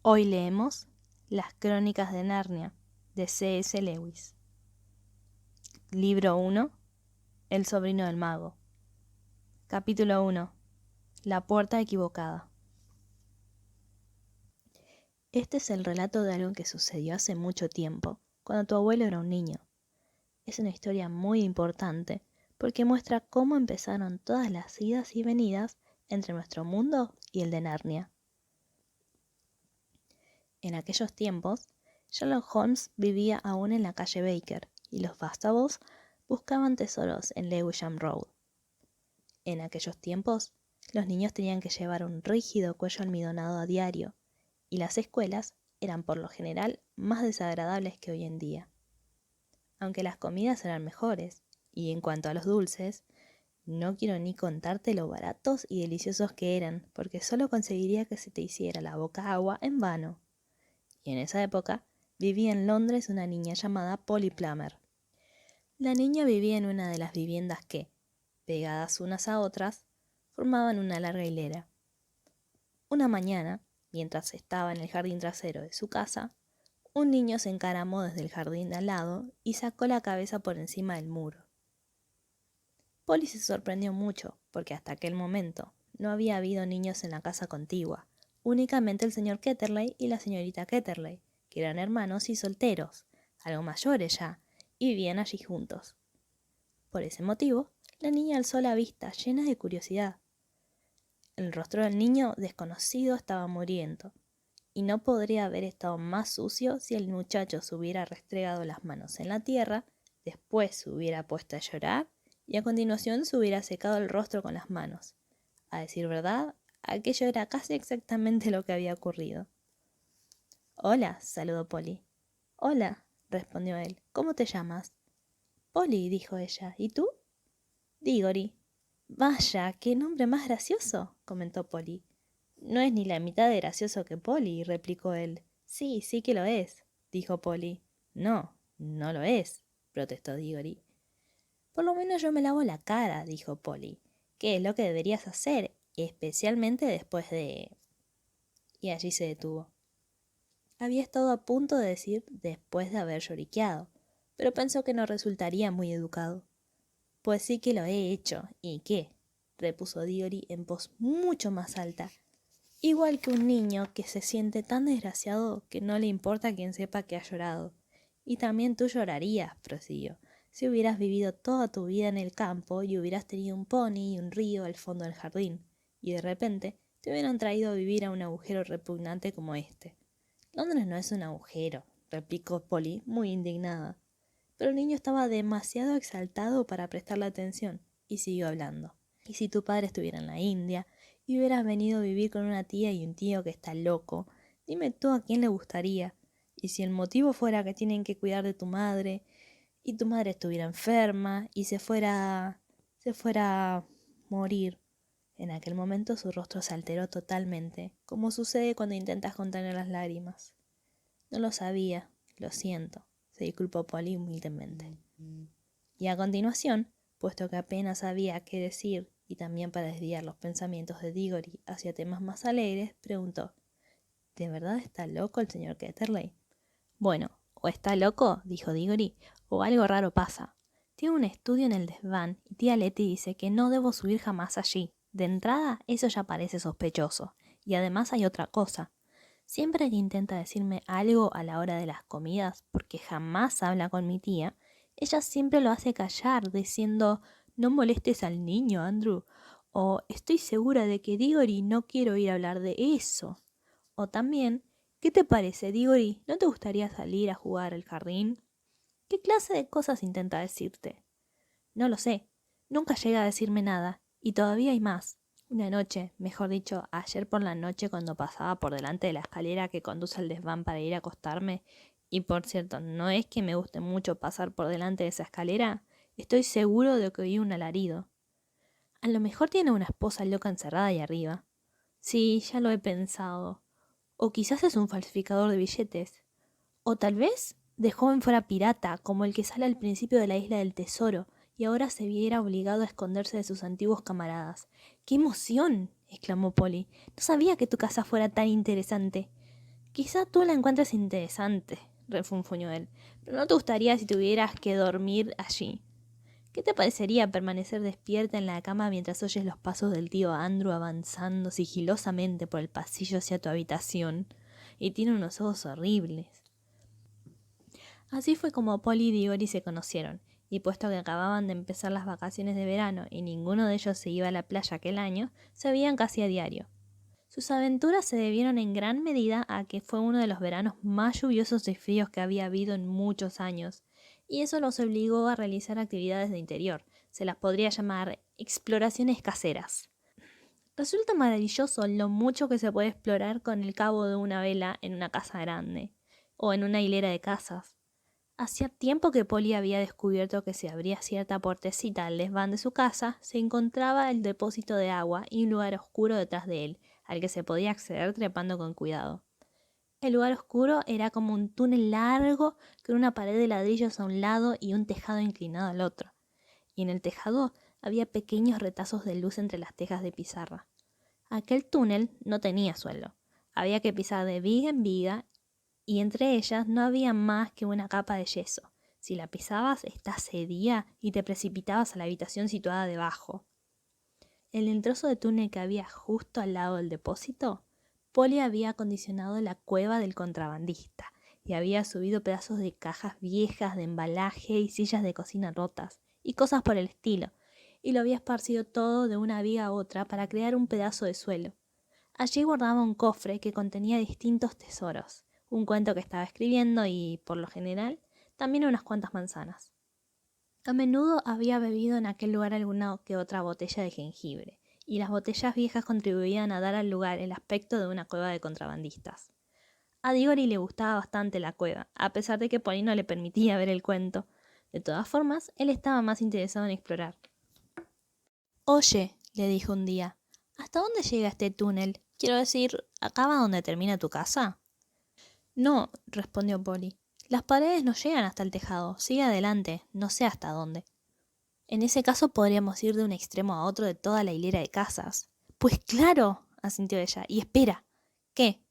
Hoy leemos Las Crónicas de Narnia, de C.S. Lewis. Libro 1. El sobrino del mago. Capítulo 1. La puerta equivocada. Este es el relato de algo que sucedió hace mucho tiempo, cuando tu abuelo era un niño. Es una historia muy importante porque muestra cómo empezaron todas las idas y venidas entre nuestro mundo y el de Narnia. En aquellos tiempos, Sherlock Holmes vivía aún en la calle Baker y los vástagos buscaban tesoros en Lewisham Road. En aquellos tiempos, los niños tenían que llevar un rígido cuello almidonado a diario y las escuelas eran por lo general más desagradables que hoy en día. Aunque las comidas eran mejores, y en cuanto a los dulces, no quiero ni contarte lo baratos y deliciosos que eran, porque solo conseguiría que se te hiciera la boca agua en vano. Y en esa época vivía en Londres una niña llamada Polly Plummer. La niña vivía en una de las viviendas que, pegadas unas a otras, formaban una larga hilera. Una mañana, mientras estaba en el jardín trasero de su casa, un niño se encaramó desde el jardín de al lado y sacó la cabeza por encima del muro. Polly se sorprendió mucho, porque hasta aquel momento no había habido niños en la casa contigua, únicamente el señor Ketterley y la señorita Ketterley, que eran hermanos y solteros, algo mayores ya, y vivían allí juntos. Por ese motivo, la niña alzó la vista llena de curiosidad. El rostro del niño desconocido estaba muriendo, y no podría haber estado más sucio si el muchacho se hubiera restregado las manos en la tierra, después se hubiera puesto a llorar y a continuación se hubiera secado el rostro con las manos. A decir verdad, aquello era casi exactamente lo que había ocurrido. «Hola», saludó Polly. «Hola», respondió él. «¿Cómo te llamas?» «Polly», dijo ella. «¿Y tú?» «Diggory». «Vaya, qué nombre más gracioso», comentó Polly. «No es ni la mitad de gracioso que Polly», replicó él. «Sí, sí que lo es», dijo Polly. «No, no lo es», protestó Diggory. «Por lo menos yo me lavo la cara», dijo Polly, «que es lo que deberías hacer, especialmente después de...». Y allí se detuvo. Había estado a punto de decir después de haber lloriqueado, pero pensó que no resultaría muy educado. «Pues sí que lo he hecho, ¿y qué?», repuso Diggory en voz mucho más alta, igual que un niño que se siente tan desgraciado que no le importa quien sepa que ha llorado. «Y también tú llorarías», prosiguió, «si hubieras vivido toda tu vida en el campo y hubieras tenido un pony y un río al fondo del jardín, y de repente te hubieran traído a vivir a un agujero repugnante como este». «Londres no es un agujero», replicó Polly, muy indignada. Pero el niño estaba demasiado exaltado para prestarle atención, y siguió hablando. «Y si tu padre estuviera en la India, y hubieras venido a vivir con una tía y un tío que está loco, dime tú a quién le gustaría. Y si el motivo fuera que tienen que cuidar de tu madre, y tu madre estuviera enferma, y se fuera a morir». En aquel momento su rostro se alteró totalmente, como sucede cuando intentas contener las lágrimas. «No lo sabía, lo siento», se disculpó Polly humildemente. Y a continuación, puesto que apenas sabía qué decir y también para desviar los pensamientos de Diggory hacia temas más alegres, preguntó: «¿De verdad está loco el señor Ketterley?» «Bueno, o está loco», dijo Diggory, «o algo raro pasa. Tiene un estudio en el desván y tía Letty dice que no debo subir jamás allí. De entrada, eso ya parece sospechoso. Y además hay otra cosa. Siempre que intenta decirme algo a la hora de las comidas, porque jamás habla con mi tía, ella siempre lo hace callar, diciendo: «No molestes al niño, Andrew», o «Estoy segura de que Diggory no quiero oír hablar de eso». O también: «¿Qué te parece, Diggory? ¿No te gustaría salir a jugar al jardín?». ¿Qué clase de cosas intenta decirte? No lo sé. Nunca llega a decirme nada. Y todavía hay más. Una noche, mejor dicho, ayer por la noche cuando pasaba por delante de la escalera que conduce al desván para ir a acostarme, y por cierto, no es que me guste mucho pasar por delante de esa escalera, estoy seguro de que oí un alarido. A lo mejor tiene una esposa loca encerrada ahí arriba. Sí, ya lo he pensado. O quizás es un falsificador de billetes. O tal vez de joven fuera pirata, como el que sale al principio de la isla del tesoro, y ahora se viera obligado a esconderse de sus antiguos camaradas. ¡Qué emoción!, exclamó Polly. «No sabía que tu casa fuera tan interesante». Quizá tú la encuentres interesante, refunfuñó él, pero no te gustaría si tuvieras que dormir allí. ¿Qué te parecería permanecer despierta en la cama mientras oyes los pasos del tío Andrew avanzando sigilosamente por el pasillo hacia tu habitación? Y tiene unos ojos horribles. Así fue como Polly y Diggory se conocieron, y puesto que acababan de empezar las vacaciones de verano y ninguno de ellos se iba a la playa aquel año, se veían casi a diario. Sus aventuras se debieron en gran medida a que fue uno de los veranos más lluviosos y fríos que había habido en muchos años, y eso los obligó a realizar actividades de interior. Se las podría llamar exploraciones caseras. Resulta maravilloso lo mucho que se puede explorar con el cabo de una vela en una casa grande, o en una hilera de casas. Hacía tiempo que Polly había descubierto que si abría cierta puertecita al desván de su casa, se encontraba el depósito de agua y un lugar oscuro detrás de él, al que se podía acceder trepando con cuidado. El lugar oscuro era como un túnel largo con una pared de ladrillos a un lado y un tejado inclinado al otro. Y en el tejado había pequeños retazos de luz entre las tejas de pizarra. Aquel túnel no tenía suelo. Había que pisar de viga en viga y entre ellas no había más que una capa de yeso. Si la pisabas, ésta cedía y te precipitabas a la habitación situada debajo. En el trozo de túnel que había justo al lado del depósito, Polly había acondicionado la cueva del contrabandista y había subido pedazos de cajas viejas de embalaje y sillas de cocina rotas y cosas por el estilo, y lo había esparcido todo de una viga a otra para crear un pedazo de suelo. Allí guardaba un cofre que contenía distintos tesoros, un cuento que estaba escribiendo y, por lo general, también unas cuantas manzanas. A menudo había bebido en aquel lugar alguna que otra botella de jengibre, y las botellas viejas contribuían a dar al lugar el aspecto de una cueva de contrabandistas. A Diggory le gustaba bastante la cueva, a pesar de que Polly no le permitía ver el cuento. De todas formas, él estaba más interesado en explorar. Oye, le dijo un día, ¿hasta dónde llega este túnel? Quiero decir, ¿acaba donde termina tu casa? No, respondió Polly. Las paredes no llegan hasta el tejado. Sigue adelante, no sé hasta dónde. En ese caso podríamos ir de un extremo a otro de toda la hilera de casas. Pues claro, asintió ella. Y espera, ¿qué?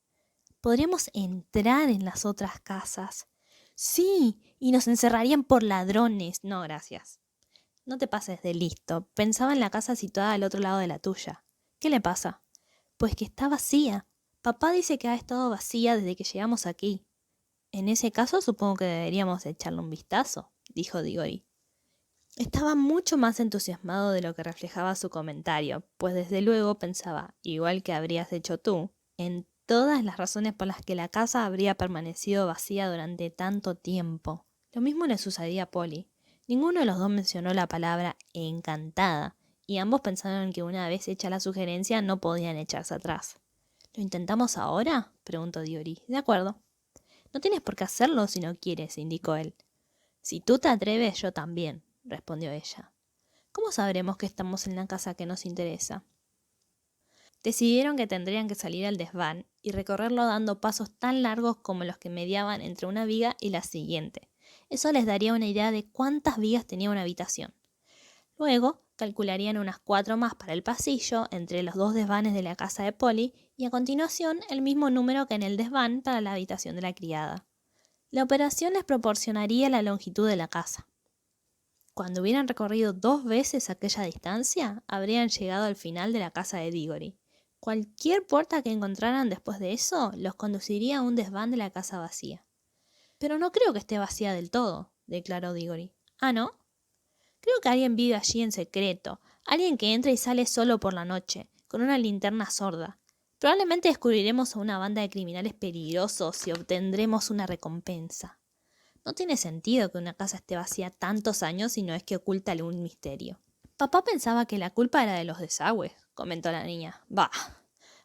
Podríamos entrar en las otras casas. Sí, y nos encerrarían por ladrones. No, gracias. No te pases de listo. Pensaba en la casa situada al otro lado de la tuya. ¿Qué le pasa? Pues que está vacía. Papá dice que ha estado vacía desde que llegamos aquí. En ese caso supongo que deberíamos echarle un vistazo, dijo Diggory. Estaba mucho más entusiasmado de lo que reflejaba su comentario, pues desde luego pensaba, igual que habrías hecho tú, en todas las razones por las que la casa habría permanecido vacía durante tanto tiempo. Lo mismo le sucedía a Polly. Ninguno de los dos mencionó la palabra encantada, y ambos pensaron que una vez hecha la sugerencia no podían echarse atrás. ¿Lo intentamos ahora? Preguntó Diggory. De acuerdo. No tienes por qué hacerlo si no quieres, indicó él. Si tú te atreves, yo también, respondió ella. ¿Cómo sabremos que estamos en la casa que nos interesa? Decidieron que tendrían que salir al desván y recorrerlo dando pasos tan largos como los que mediaban entre una viga y la siguiente. Eso les daría una idea de cuántas vigas tenía una habitación. Luego, calcularían unas 4 más para el pasillo entre los dos desvanes de la casa de Polly y a continuación el mismo número que en el desván para la habitación de la criada. La operación les proporcionaría la longitud de la casa. Cuando hubieran recorrido 2 veces aquella distancia, habrían llegado al final de la casa de Diggory. Cualquier puerta que encontraran después de eso los conduciría a un desván de la casa vacía. Pero no creo que esté vacía del todo, declaró Diggory. ¿Ah, no? Creo que alguien vive allí en secreto, alguien que entra y sale solo por la noche, con una linterna sorda. Probablemente descubriremos a una banda de criminales peligrosos y obtendremos una recompensa. No tiene sentido que una casa esté vacía tantos años si no es que oculta algún misterio. Papá pensaba que la culpa era de los desagües, comentó la niña. Bah,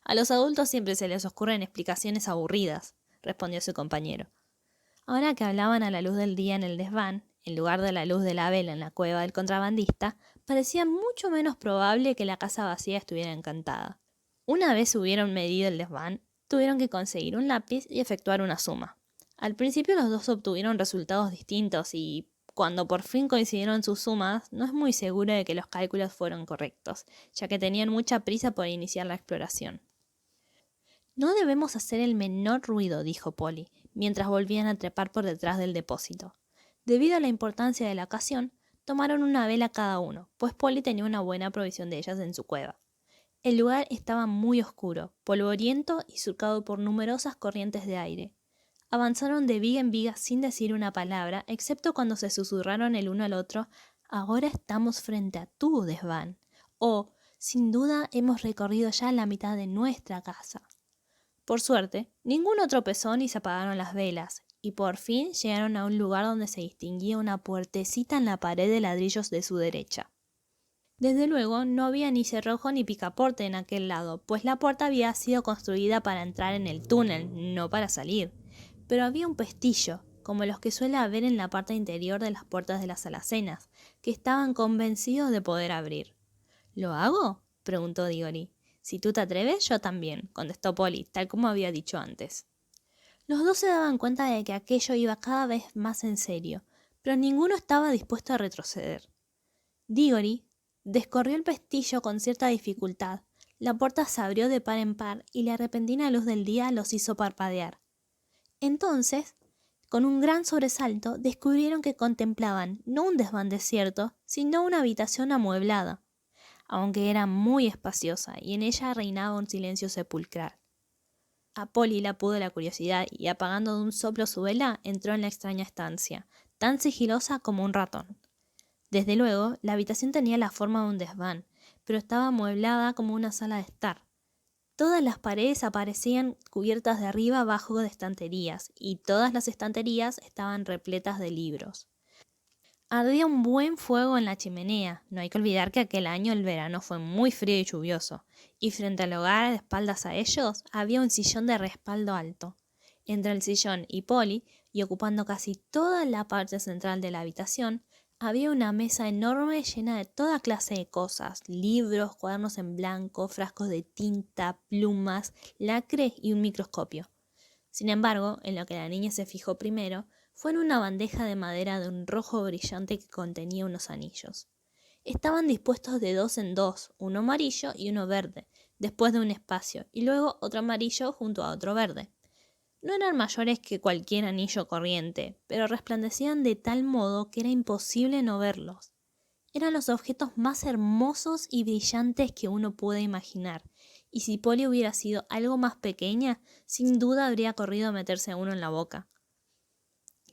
a los adultos siempre se les ocurren explicaciones aburridas, respondió su compañero. Ahora que hablaban a la luz del día en el desván, en lugar de la luz de la vela en la cueva del contrabandista, parecía mucho menos probable que la casa vacía estuviera encantada. Una vez hubieron medido el desván, tuvieron que conseguir un lápiz y efectuar una suma. Al principio los dos obtuvieron resultados distintos y, cuando por fin coincidieron sus sumas, no es muy seguro de que los cálculos fueron correctos, ya que tenían mucha prisa por iniciar la exploración. No debemos hacer el menor ruido, dijo Polly, mientras volvían a trepar por detrás del depósito. Debido a la importancia de la ocasión, tomaron una vela cada uno, pues Polly tenía una buena provisión de ellas en su cueva. El lugar estaba muy oscuro, polvoriento y surcado por numerosas corrientes de aire. Avanzaron de viga en viga sin decir una palabra, excepto cuando se susurraron el uno al otro: «Ahora estamos frente a tu desván», o «Sin duda hemos recorrido ya la mitad de nuestra casa». Por suerte, ninguno tropezó ni se apagaron las velas, y por fin llegaron a un lugar donde se distinguía una puertecita en la pared de ladrillos de su derecha. Desde luego, no había ni cerrojo ni picaporte en aquel lado, pues la puerta había sido construida para entrar en el túnel, no para salir. Pero había un pestillo, como los que suele haber en la parte interior de las puertas de las alacenas, que estaban convencidos de poder abrir. ¿Lo hago?, preguntó Diggory. «Si tú te atreves, yo también», contestó Polly, tal como había dicho antes. Los dos se daban cuenta de que aquello iba cada vez más en serio, pero ninguno estaba dispuesto a retroceder. Diggory descorrió el pestillo con cierta dificultad. La puerta se abrió de par en par y la repentina luz del día los hizo parpadear. Entonces, con un gran sobresalto, descubrieron que contemplaban no un desván desierto, sino una habitación amueblada, aunque era muy espaciosa y en ella reinaba un silencio sepulcral. A Polly la pudo la curiosidad y, apagando de un soplo su vela, entró en la extraña estancia, tan sigilosa como un ratón. Desde luego, la habitación tenía la forma de un desván, pero estaba amueblada como una sala de estar. Todas las paredes aparecían cubiertas de arriba abajo de estanterías, y todas las estanterías estaban repletas de libros. Ardía un buen fuego en la chimenea. No hay que olvidar que aquel año el verano fue muy frío y lluvioso, y frente al hogar, de espaldas a ellos, había un sillón de respaldo alto. Entre el sillón y Polly, y ocupando casi toda la parte central de la habitación, había una mesa enorme llena de toda clase de cosas: libros, cuadernos en blanco, frascos de tinta, plumas, lacre y un microscopio. Sin embargo, en lo que la niña se fijó primero fue en una bandeja de madera de un rojo brillante que contenía unos anillos. Estaban dispuestos de dos en dos, uno amarillo y uno verde, después de un espacio, y luego otro amarillo junto a otro verde. No eran mayores que cualquier anillo corriente, pero resplandecían de tal modo que era imposible no verlos. Eran los objetos más hermosos y brillantes que uno puede imaginar, y si Polly hubiera sido algo más pequeña, sin duda habría corrido a meterse uno en la boca.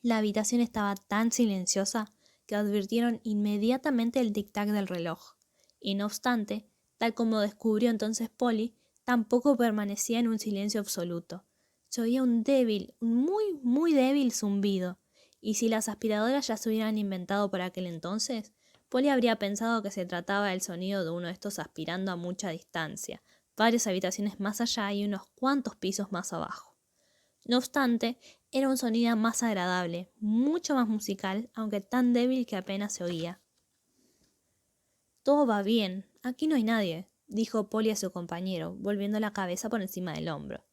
La habitación estaba tan silenciosa que advirtieron inmediatamente el tic-tac del reloj, y no obstante, tal como descubrió entonces Polly, tampoco permanecía en un silencio absoluto. Se oía un débil, un muy débil zumbido, y si las aspiradoras ya se hubieran inventado por aquel entonces, Polly habría pensado que se trataba del sonido de uno de estos aspirando a mucha distancia, varias habitaciones más allá y unos cuantos pisos más abajo. No obstante, era un sonido más agradable, mucho más musical, aunque tan débil que apenas se oía. «Todo va bien, aquí no hay nadie», dijo Polly a su compañero, volviendo la cabeza por encima del hombro.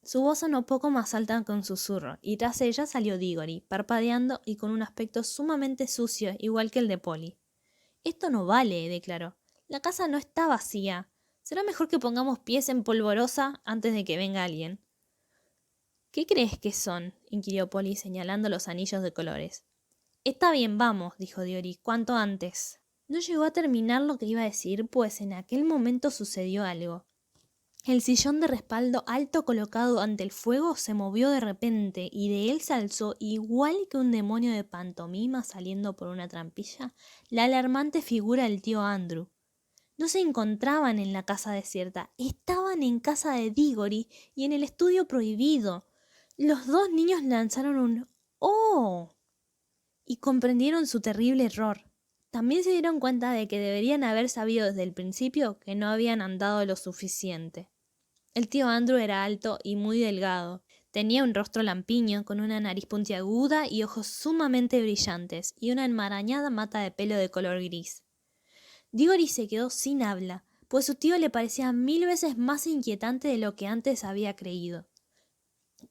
Su voz sonó poco más alta que un susurro, y tras ella salió Diggory, parpadeando y con un aspecto sumamente sucio, igual que el de Polly. «Esto no vale», declaró. «La casa no está vacía. Será mejor que pongamos pies en polvorosa antes de que venga alguien». «¿Qué crees que son?», inquirió Polly señalando los anillos de colores. «Está bien, vamos», dijo Diggory, «cuanto antes». No llegó a terminar lo que iba a decir, pues en aquel momento sucedió algo. El sillón de respaldo alto colocado ante el fuego se movió de repente y de él se alzó, igual que un demonio de pantomima saliendo por una trampilla, la alarmante figura del tío Andrew. No se encontraban en la casa desierta, estaban en casa de Diggory y en el estudio prohibido. Los dos niños lanzaron un «¡Oh!» y comprendieron su terrible error. También se dieron cuenta de que deberían haber sabido desde el principio que no habían andado lo suficiente. El tío Andrew era alto y muy delgado. Tenía un rostro lampiño, con una nariz puntiaguda y ojos sumamente brillantes, y una enmarañada mata de pelo de color gris. Diggory se quedó sin habla, pues su tío le parecía 1000 veces más inquietante de lo que antes había creído.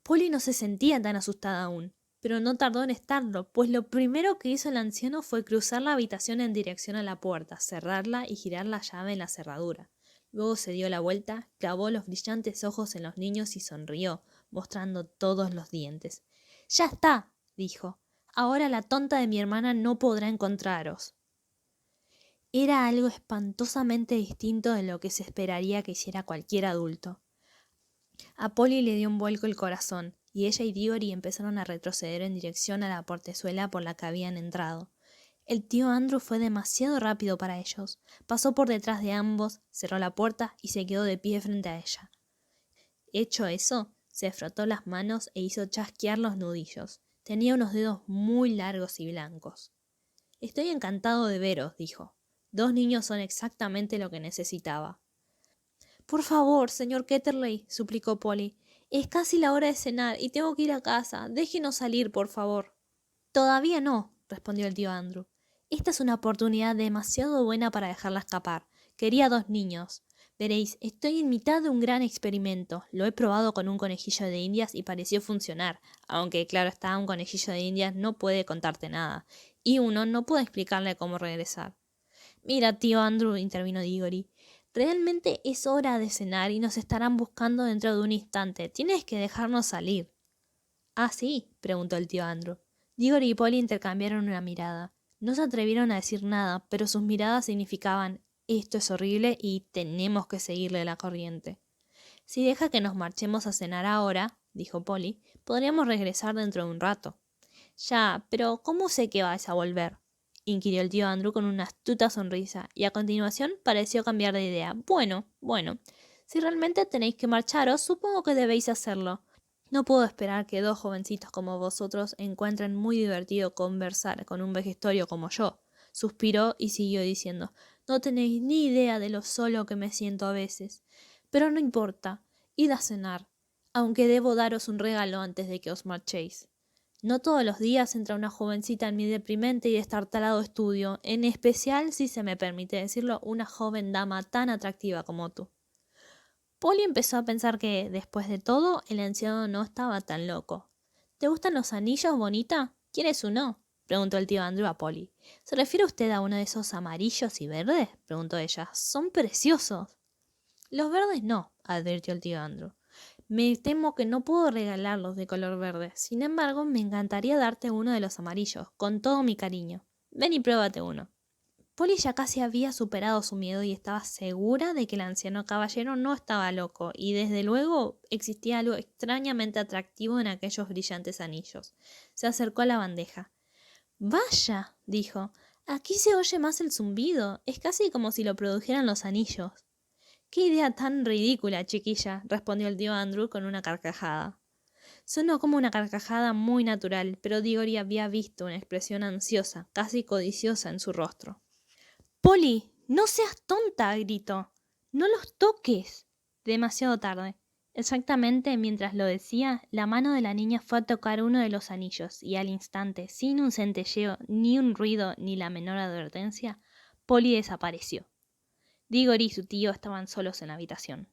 Polly no se sentía tan asustada aún, pero no tardó en estarlo, pues lo primero que hizo el anciano fue cruzar la habitación en dirección a la puerta, cerrarla y girar la llave en la cerradura. Luego se dio la vuelta, clavó los brillantes ojos en los niños y sonrió, mostrando todos los dientes. «¡Ya está!», dijo. «Ahora la tonta de mi hermana no podrá encontraros». Era algo espantosamente distinto de lo que se esperaría que hiciera cualquier adulto. A Polly le dio un vuelco el corazón, y ella y Diggory empezaron a retroceder en dirección a la portezuela por la que habían entrado. El tío Andrew fue demasiado rápido para ellos. Pasó por detrás de ambos, cerró la puerta y se quedó de pie frente a ella. Hecho eso, se frotó las manos e hizo chasquear los nudillos. Tenía unos dedos muy largos y blancos. «Estoy encantado de veros», dijo. «2 niños son exactamente lo que necesitaba». «Por favor, señor Ketterley», suplicó Polly. «Es casi la hora de cenar y tengo que ir a casa. Déjenos salir, por favor». «Todavía no», respondió el tío Andrew. «Esta es una oportunidad demasiado buena para dejarla escapar. Quería 2 niños. Veréis, estoy en mitad de un gran experimento. Lo he probado con un conejillo de indias y pareció funcionar. Aunque, claro está, un conejillo de indias no puede contarte nada. Y uno no puede explicarle cómo regresar». «Mira, tío Andrew», intervino Diggory. «Realmente es hora de cenar y nos estarán buscando dentro de un instante. Tienes que dejarnos salir». «¿Ah, sí?», preguntó el tío Andrew. Diggory y Polly intercambiaron una mirada. No se atrevieron a decir nada, pero sus miradas significaban «esto es horrible» y «tenemos que seguirle la corriente». «Si deja que nos marchemos a cenar ahora», dijo Polly, «podríamos regresar dentro de un rato». «Ya, pero ¿cómo sé que vais a volver?», inquirió el tío Andrew con una astuta sonrisa, y a continuación pareció cambiar de idea. Bueno, si realmente tenéis que marcharos, supongo que debéis hacerlo. No puedo esperar que 2 jovencitos como vosotros encuentren muy divertido conversar con un vejestorio como yo. Suspiró y siguió diciendo: «No tenéis ni idea de lo solo que me siento a veces. Pero no importa, id a cenar, aunque debo daros un regalo antes de que os marchéis. No todos los días entra una jovencita en mi deprimente y destartalado estudio, en especial, si se me permite decirlo, una joven dama tan atractiva como tú». Polly empezó a pensar que, después de todo, el anciano no estaba tan loco. «¿Te gustan los anillos, bonita? ¿Quieres uno?», preguntó el tío Andrew a Polly. «¿Se refiere usted a uno de esos amarillos y verdes?», preguntó ella. «Son preciosos». «Los verdes no», advirtió el tío Andrew. «Me temo que no puedo regalarlos de color verde. Sin embargo, me encantaría darte uno de los amarillos, con todo mi cariño. Ven y pruébate uno». Polly ya casi había superado su miedo y estaba segura de que el anciano caballero no estaba loco, y desde luego existía algo extrañamente atractivo en aquellos brillantes anillos. Se acercó a la bandeja. «Vaya», dijo, «aquí se oye más el zumbido. Es casi como si lo produjeran los anillos». «¡Qué idea tan ridícula, chiquilla!», respondió el tío Andrew con una carcajada. Sonó como una carcajada muy natural, pero Diggory había visto una expresión ansiosa, casi codiciosa en su rostro. «Polly, no seas tonta», gritó. «No los toques». Demasiado tarde. Exactamente mientras lo decía, la mano de la niña fue a tocar uno de los anillos y al instante, sin un centelleo, ni un ruido, ni la menor advertencia, Polly desapareció. Diggory y su tío estaban solos en la habitación.